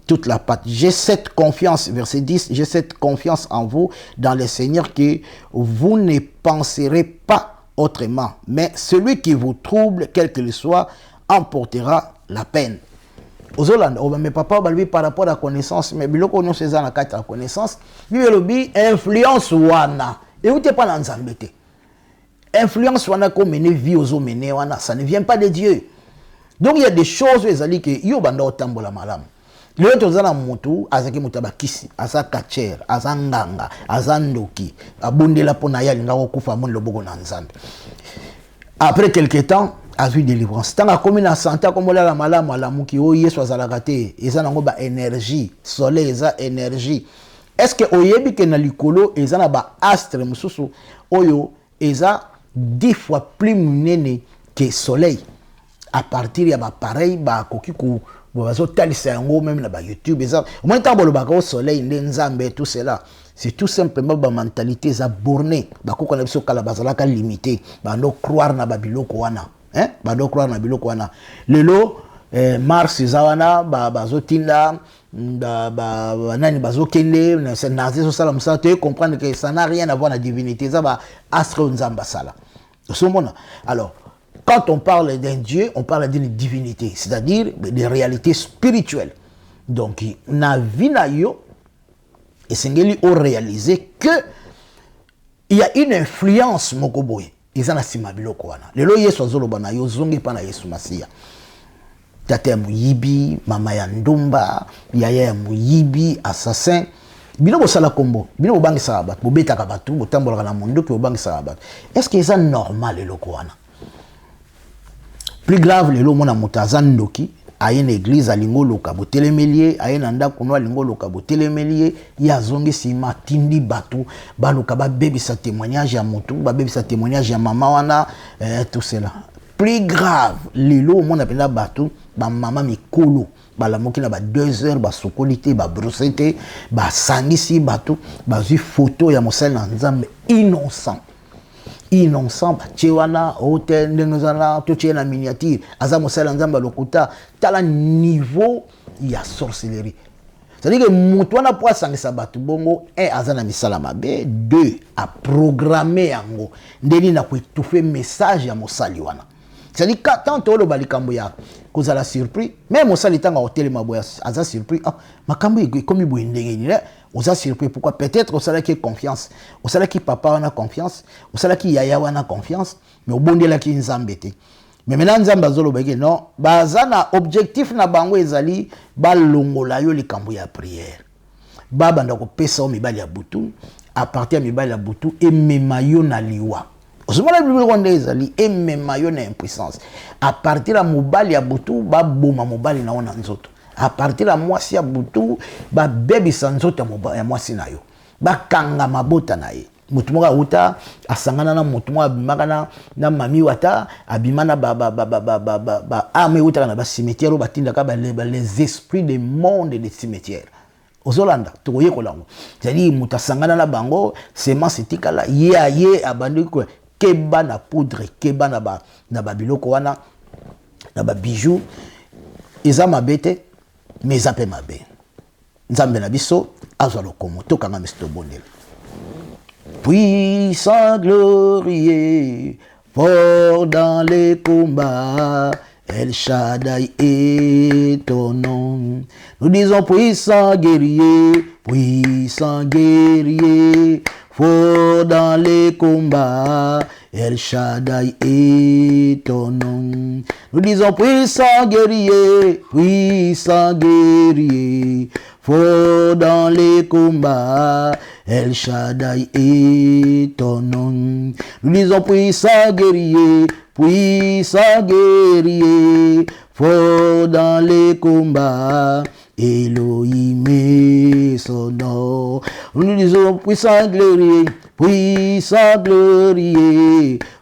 toute la pâte. J'ai cette confiance, verset 10, j'ai cette confiance en vous, dans le Seigneur, que vous ne penserez pas autrement. Mais celui qui vous trouble, quel qu'il soit, emportera la peine. Aux Hollandais, mais papa, par rapport à la connaissance, mais biloko nous faisons la carte à la connaissance, lui influence wana. Et où t'es pas dans l'embêté. Influence wana comme mener vie aux hommes menés wana, ça ne vient pas de Dieu. Donc il y a des choses où ils que yo banda otambola malam. Le autre zana motu azaki mutabakisi, asa kacher, asa nganga, asa ndoki, abondela pona ya linga okufa mon loboko na nzambe. Après quelque temps a vu délivrance. Tant comme na santé comme la malamu la muki o yeso azalaka te, eza nango ba énergie, soleil eza énergie. Est-ce que oyebi ke na likolo eza na ba astre mususu oyo eza 10 fois plus munene que soleil à partir ya ba pareil ba koki ku bazo talisa yango même na ba YouTube eza moins temps bolo ba ko soleil nzambe tout cela. C'est tout simplement ba mentalité za borné ba ko na biso kala bazala ka limité ba no croire na babiloko wana. Hein? Bado croire na biloko wana. Lelo Mars zawana bazotinda nani bazokende na zo sala musate comprendre que ça n'a rien à voir na divinité ça ba astre nzamba sala. Alors Quand on parle d'un Dieu, on parle d'une divinité, c'est-à-dire des réalités spirituelles. Donc, na vie na yo, et c'est qu'on réalise que il y a une influence mokoboye. Ils en a simabilo kwana. Lelo yesu azoloba na yo zongi pa na Yesu Masia. Tate ya muyibi, mama ya ndumba, yaya ya muyibi, assassin. Bino bosala kombo, bino bobangisa ka bato, bobetaka bato, botambolaka na mondoki bobangisa ka bato. Est-ce que c'est normal lelo kwana? Plus grave lelo mona mutaza ndoki, aye na église alingo loka botelemelier, aye na ndako no alingo loka botelemelier, ya zongi sima tindi bato, baluka ba bebisa témoignage ya motu, ba bebisa témoignage ya mama wana, tout cela. Plus grave, lelo mona pena bato, ba mama mikolo, ba la moki na ba 2 heures, ba sokolité, ba brossete, ba sangisi bato, ba zi photo ya mosel na nzambe innocent. Innocent, tchewana, hôtel, ndengozana, tout na miniature, aza mosel nzamba lokuta, tala niveau ya sorcellerie. C'est-à-dire que moutouana pour sangisa batu bongo, azana misala mabe, 2 a programmer yango, ndeni na étouffer message ya mosali wana. C'est-à-dire que tant que le balikambo ya kozala surpris, même mosali tanga hôtel maboya aza surpris, makambo comme ibo ndenge ni on a surpris. Pourquoi? Peut-être au salaire qui confiance, au salaire qui papa on a confiance, au salaire qui yaya on a confiance, mais au bon Dieu là qui nous embête. Mais maintenant nzamba zolo bege non, bazana objectif na bango ezali balongola yo likambo ya prière. Baba ndako pesa o mibali ya butu, à partir ya mibali ya butu et memayo na liwa. Osomala Bible konde ezali et memayo na impuissance. À partir ya mobali ya butu ba boma mobali na ona nzoto. À partir de moi si à boutou ba baby sans autre ya moi si na yo ba kanga mabota na ye mutumoka uta asangana na mutumoka bimaka na mami wata abimana ba ame uta na ba cimetière ba tinda ka les esprits des mondes des cimetières ozolanda tokoye kolango c'est-à-dire mutasangana na bango semence tikala ye abandi ko keba na poudre keba na ba biloko wana na ba bijoux eza mabete mais ça peut m'abe. Nzambe na biso azwa lokomo to kanga misto bonel. Puissant glorieux, fort dans les combats, El Shaddai est ton nom. Nous disons puissant guerrier, fort dans les combats, El Shaddai est ton nom. Nous disons puissant guerrier, fort dans les combats, El Shaddai est ton nom. Nous disons puissant guerrier, fort dans les combats, Elohim est son nom. Nous disons puissant glorieux,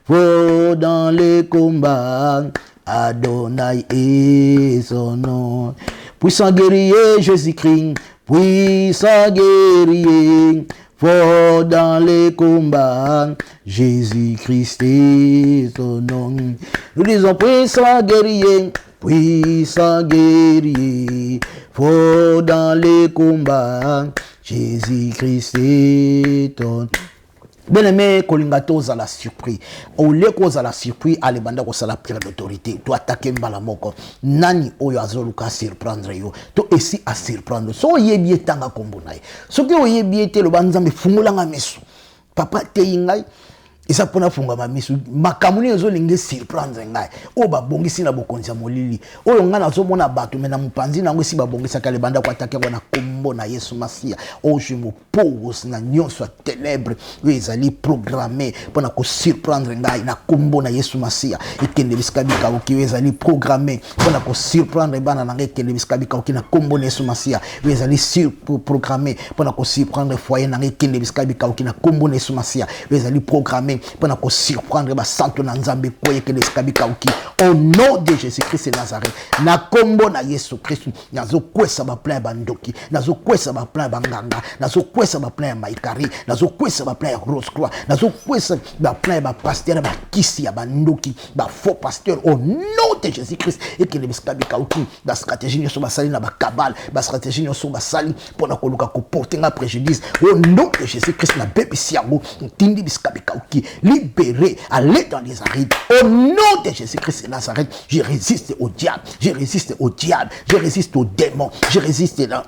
fort dans les combats, Adonai est son nom. Puissant guerrier, Jésus-Christ, puissant guerrier, fort dans les combats, Jésus-Christ est son nom. Nous disons puissant guerrier, fort dans les combats, Jésus-Christ est ton nom. Bien-aimé, Kolingato za la surpris. Au lieu qu'on a la surpris, allez banda ko sala prière d'autorité. Tu attaquer mbala moko. Nani oyo azoluka surprendre yo. To esi a surprendre. So yebi tanga kombonaye. So ke oyebi te lo banzambe fungulanga misu. Papa te ingai. Isa pona funga mamisu makamuni ezo linge surprendre ngai o ba bongisi na bokonzi ya molili oyo ngana zo mona bato mena mupanzi na ngwesi ba bongisa kale banda kwa attaquer na kombo na Yesu Masia o je me pose na nyonso ténèbres ezali programmé pona ko surprendre ngai na kombo na Yesu Masia ekende biskabika oki ezali programmé pona ko surprendre bana na ngai ekende biskabika oki na kombo na Yesu Masia ezali programmé pona ko surprendre foyer na ngai ekende biskabika oki na kombo na Yesu Masia ezali programmé pendant qu'on surprendre ba santo na nzambe koye ke leskabika uki au nom de Jésus-Christ de Nazareth na kombo na Yesu Christ nazo kwesa ba plein bandoki nazo kwesa ba plein banganga nazo kwesa ba plein maikari nazo kwesa ba plein Rose Croix nazo kwesa ba plein ba pasteur ba kisi ya bandoki ba faux pasteur au nom de Jésus-Christ et que leskabika uki ba stratégie nyo so ba sali na ba cabal ba stratégie nyo so ba sali pendant ko luka ko porter un préjudice au nom de Jésus-Christ na bebisi yango tindi biskabika uki libéré, allez dans les arêtes. Au nom de Jésus-Christ de Nazareth, je résiste au diable, je résiste au diable, je résiste aux démons, je résiste là.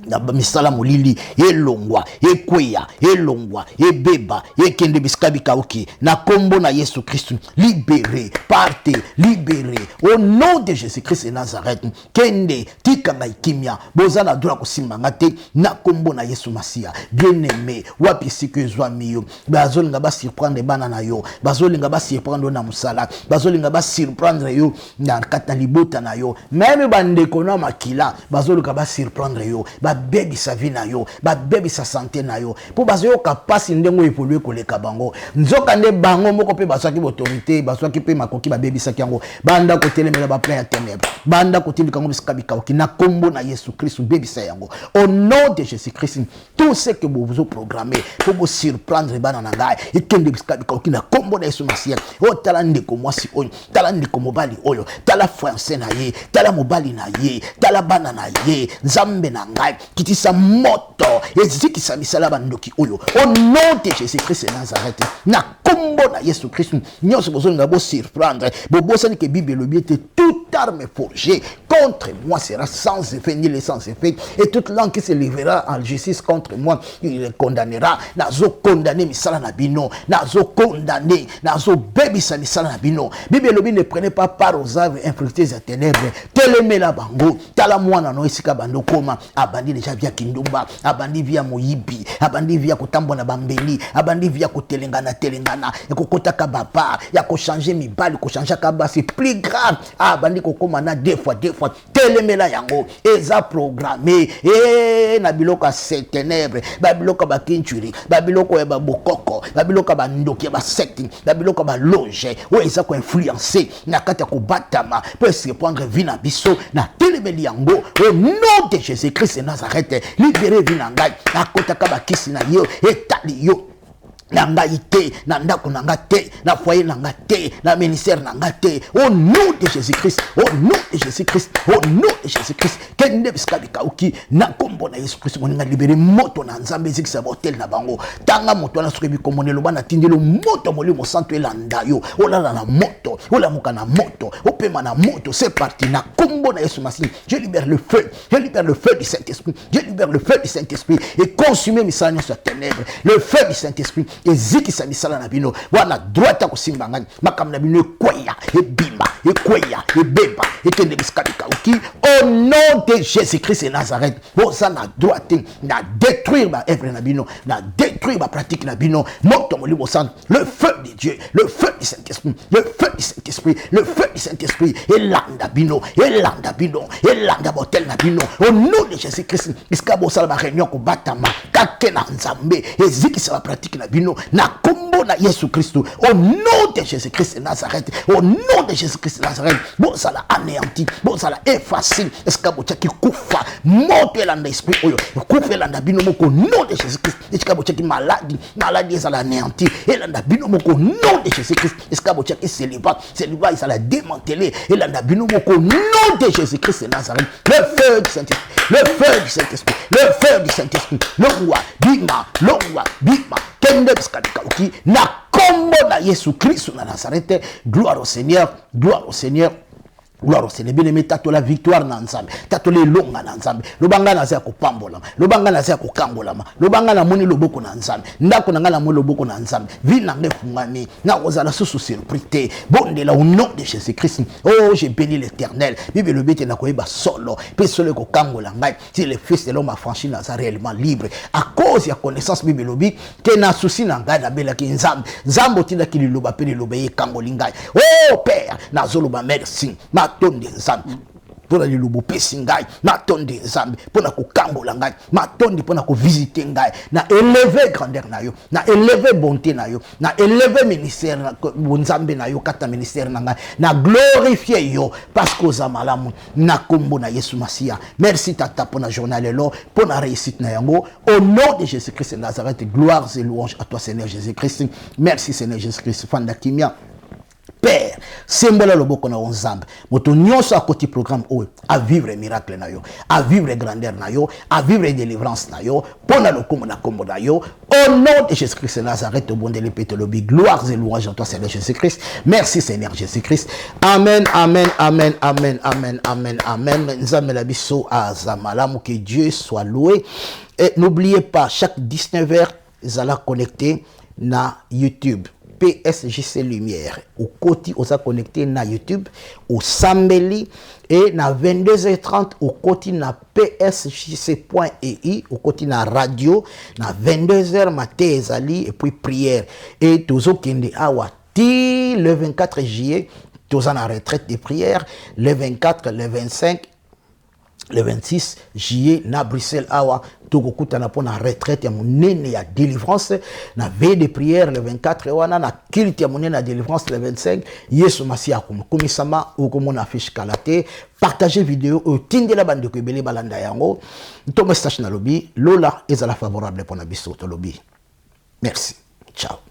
Na misala molili elongwa ekweya elongwa ebeba ekende biskabika oki na kombo na Yesu Christ libéré partez libéré au nom de Jésus-Christ de Nazareth kende tikanga ikimia bozana droit kosimanga te na kombo na Yesu Masia bien-aimé wapi sikezwa miyo bazolinga ba surprendre bana na yo bazolinga ba surprendre na musala bazolinga ba surprendre yo na kata libota na yo même bandeko na makila bazolinga ba surprendre yo baby sa vie na yo baby sa santé na yo po bazoyo kapasi ndengo évoluer koleka bango nzoka nde bango moko pe basaki autorité basaki pe makoki baby sa kiango banda kotelemela ba plein ténèbres banda kotilika ngo biskabika na kombo na Yesu Christ baby sa yango au nom de Jésus Christ tout ce que vous programmez pour vous surprendre bana na ngai ekende biskabika na kombo na Yesu Masia o tala ndeko mwasi oyo tala ndeko mobali oyo tala français na ye tala mobali na ye tala bana na ye nzambe na ngai kitisa moto ezikisa misala bandoki oyo au nom de Jésus Christ de Nazareth na kombo na Yesu Christ nyonso bozolinga bo surprendre bobosani ke Bible lobi ete toute arme forgée contre moi sera sans effet ni les sans effet et toute langue qui se lèvera en justice contre moi il le condamnera nazo condamner misala na bino nazo condamner nazo bebisa misala na bino Bible lobi ne prenez pas part aux œuvres infructueuses des ténèbres telemela bango tala mwana no esika bando koma abandi déjà via kindumba abandi via moyibi abandi via kotambo na bambeli abandi via kotelengana ekokota ka baba ya ko changer mibali ko changer ka ba c'est plus grave abandi kokoma na deux fois telemela yango eza programmé na biloko se ténèbres babiloko ba kinchuri babiloko ya bokoko babiloko ba ndoki ba secte babiloko ba loge o eza ko influencer na kata ko batama pour se prendre vie na biso na telemeli yango au nom de Jésus-Christ de Nazareth libéré vinangai akotaka bakisi na yo etali yo na ngai te na ndako na ngai te na foyer na ngai te na ministère na ngai te au nom de Jésus-Christ au nom de Jésus-Christ au nom de Jésus-Christ kende biskabika uki na kombo na Yesu Christ moninga libéré moto na nzambe zikisa hotel na bango tanga moto na sokebi komonelo bana tindelo moto molimo santo elanda yo olala na moto olamuka na moto opema na moto c'est parti na kombo na Yesu Masi je libère le feu du Saint-Esprit je libère le feu du Saint-Esprit et consumer misala sur ténèbres le feu du Saint-Esprit ezikisa misala na bino wana droite ya kosimbanga makambo na bino ekweya ebima ekweya ebeba ekende biskabika uki au nom de Jésus-Christ de Nazareth boza na droite na détruire ba œuvre na bino na détruire ba pratique na bino moto molimo sang le feu de Dieu le feu du Saint-Esprit le feu du Saint-Esprit le feu du Saint-Esprit elanda botel na bino au nom de Jésus-Christ iskabo sala ba réunion ko batama kakena nzambe ezikisa ba pratique na bino na kombo na Yesu Christ au nom de Jésus-Christ de Nazareth au nom de Jésus-Christ de Nazareth bon ça la anéanti bon ça la effacer escabo tchaki kufa moto elanda esprit oyo kufa elanda bino moko nom de Jésus-Christ escabo tchaki maladie ça la anéanti elanda bino moko nom de Jésus-Christ escabo tchaki célibat ça la démanteler elanda bino moko nom de Jésus-Christ de Nazareth le feu du Saint-Esprit le feu du Saint-Esprit le feu du Saint-Esprit le roi bima kende biskabika uki na kombo na Yesu Christ na Nazareth gloire au Seigneur gloire au Seigneur gloire au Seigneur bien-aimé tato la victoire na nzambe tato le longa na nzambe lobanga na za kopambola lobanga na za kokangola lobanga na moni loboko na nzambe ndako na ngala moni loboko na nzambe vie na ngefungami na kozala susu surprise bondela au nom de Jésus-Christ oh j'ai béni l'Éternel bible le bete na koyeba solo pe solo kokangola ngai si le fils de l'homme a franchi na réellement libre à cause ya connaissance bible lobi ke na souci na ngai na bela ki nzambe otinda ki liloba pe liloba ye kangoli ngai oh père na zoloba merci matonde nzambe pona lilobo pesi ngai matonde nzambe pona kokambola ngai matonde pona ko visiter ngai na élever grandeur na yo na élever bonté na yo na élever ministère na nzambe na yo kata ministère na ngai na glorifier yo parce que za malamu na kombo na Yesu Masia merci tata pona journal lelo pona réussite na yango au nom de Jésus-Christ de Nazareth gloire et louange à toi Seigneur Jésus-Christ merci Seigneur Jésus-Christ fanda kimia Père, sembola loboko na onzambe. Moto nyonso à côté programme à vivre miracle na yo, à vivre grandeur na yo, à vivre délivrance na yo, pona le kombo na kombo na yo. Au nom de Jésus-Christ de Nazareth, au bon de l'épée, gloire et louange en toi, Seigneur Jésus-Christ. Merci Seigneur Jésus-Christ. Amen, amen, amen, amen, amen, amen, amen. Nzambe la biso azamalamu, que Dieu soit loué. Et n'oubliez pas, chaque 19h, vous allez connecter na YouTube. PSJC Lumière. Au côté, on s'est connecté na YouTube, au Sambeli, et na 22h30, au côté na PSJC.ei, au côté na radio, na 22h, matin ezali, et puis prière. Et tous au Kende Awa, le 24 juillet, tous en retraite de prière, le 24, le 25, le 26 juillet, na Bruxelles, awa, tokokuta na pona retraite ya monene ya délivrance, na veille de prière, le 24, wana, na kilt ya monene ya délivrance, le 25, Yesu Masia komisama, ukomona fiche kalate, partagez vidéo, tindela bande ko ebele balanda yango, ntomo stage na lobby, lola ezala favorable pour na biso to lobby. Merci. Ciao.